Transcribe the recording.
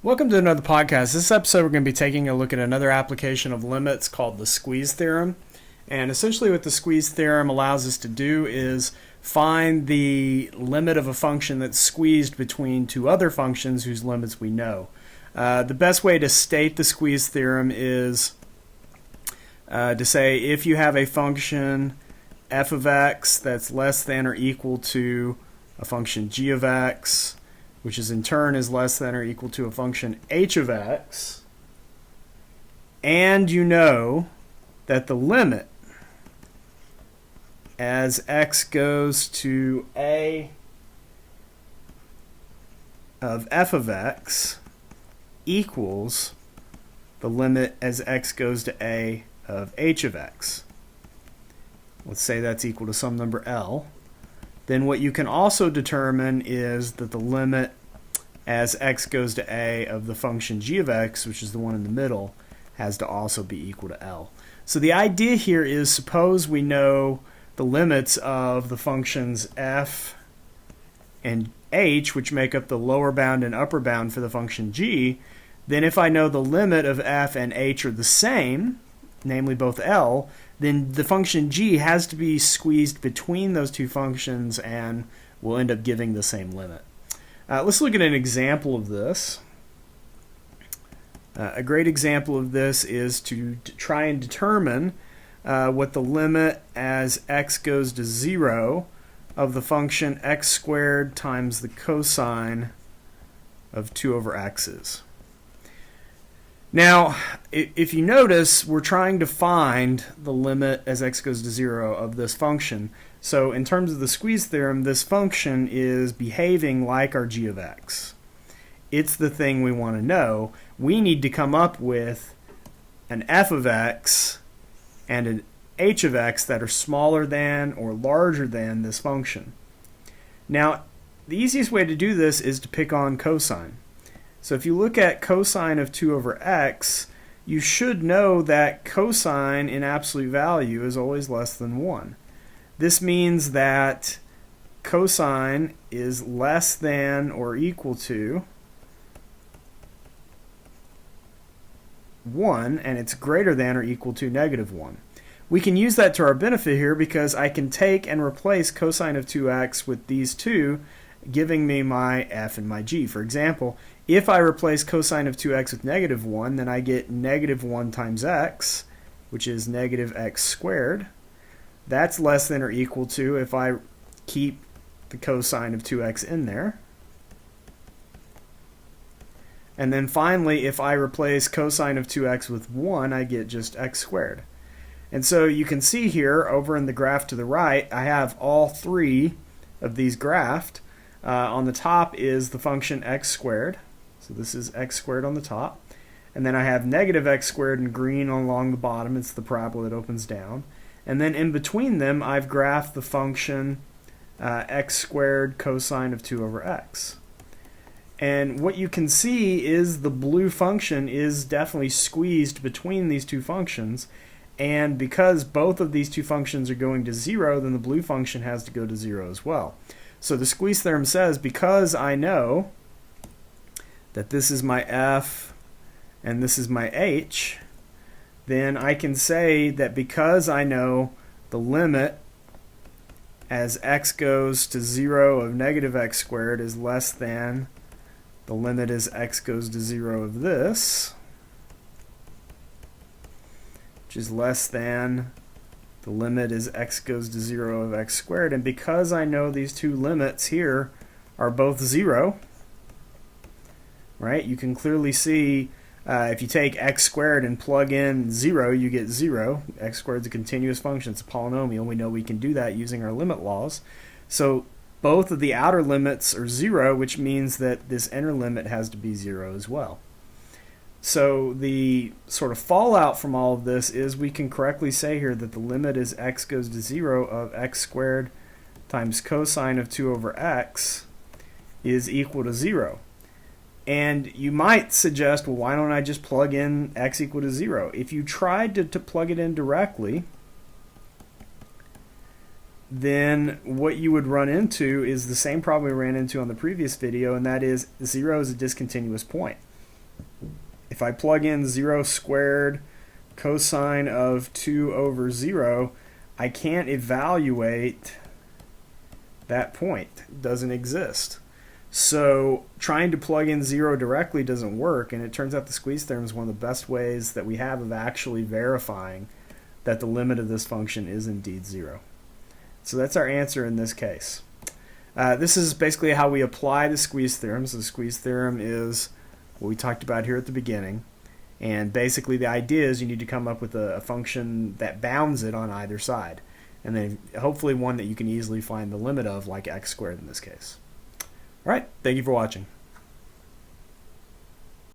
Welcome to another podcast. This episode we're going to be taking a look at another application of limits called the squeeze theorem. And essentially what the squeeze theorem allows us to do is find the limit of a function that's squeezed between two other functions whose limits we know. The best way to state the squeeze theorem is to say if you have a function f of x that's less than or equal to a function g of x, which is in turn is less than or equal to a function h of x, and you know that the limit as x goes to a of f of x equals the limit as x goes to a of h of x. Let's say that's equal to some number L. Then what you can also determine is that the limit as x goes to a of the function g of x, which is the one in the middle, has to also be equal to L. So the idea here is, suppose we know the limits of the functions f and h, which make up the lower bound and upper bound for the function g, then if I know the limit of f and h are the same, namely both L, then the function g has to be squeezed between those two functions and will end up giving the same limit. Let's look at an example of this. A great example of this is to try and determine what the limit as x goes to 0 of the function x squared times the cosine of 2 over x is. Now, if you notice, we're trying to find the limit as x goes to 0 of this function. So in terms of the squeeze theorem, this function is behaving like our g of x. It's the thing we want to know. We need to come up with an f of x and an h of x that are smaller than or larger than this function. Now, the easiest way to do this is to pick on cosine. So if you look at cosine of 2 over x, you should know that cosine in absolute value is always less than 1. This means that cosine is less than or equal to 1, and it's greater than or equal to negative 1. We can use that to our benefit here because I can take and replace cosine of 2x with these two, giving me my f and my g. For example, if I replace cosine of 2x with negative 1, then I get negative 1 times x, which is negative x squared. That's less than or equal to, if I keep the cosine of 2x in there. And then finally, if I replace cosine of 2x with 1, I get just x squared. And so you can see here, over in the graph to the right, I have all three of these graphed. On the top is the function x squared. So this is x squared on the top. And then I have negative x squared in green along the bottom. It's the parabola that opens down. And then in between them, I've graphed the function x squared cosine of 2 over x. And what you can see is the blue function is definitely squeezed between these two functions. And because both of these two functions are going to 0, then the blue function has to go to 0 as well. So the squeeze theorem says, because I know that this is my f and this is my h, then I can say that because I know the limit as x goes to 0 of negative x squared is less than the limit as x goes to 0 of this, which is less than the limit as x goes to 0 of x squared. And because I know these two limits here are both 0, right? You can clearly see if you take x squared and plug in 0, you get 0. X squared is a continuous function. It's a polynomial. We know we can do that using our limit laws. So both of the outer limits are 0, which means that this inner limit has to be 0 as well. So the sort of fallout from all of this is we can correctly say here that the limit as x goes to 0 of x squared times cosine of 2 over x is equal to 0. And you might suggest, well, why don't I just plug in x equal to 0? If you tried to plug it in directly, then what you would run into is the same problem we ran into on the previous video, and that is 0 is a discontinuous point. if I plug in 0 squared cosine of 2 over 0, I can't evaluate that point. It doesn't exist. So trying to plug in 0 directly doesn't work, and it turns out the squeeze theorem is one of the best ways that we have of actually verifying that the limit of this function is indeed 0. So that's our answer in this case. This is basically how we apply the squeeze theorem. So the squeeze theorem is what we talked about here at the beginning. And basically the idea is you need to come up with a function that bounds it on either side. And then hopefully one that you can easily find the limit of, like x squared in this case. All right, thank you for watching.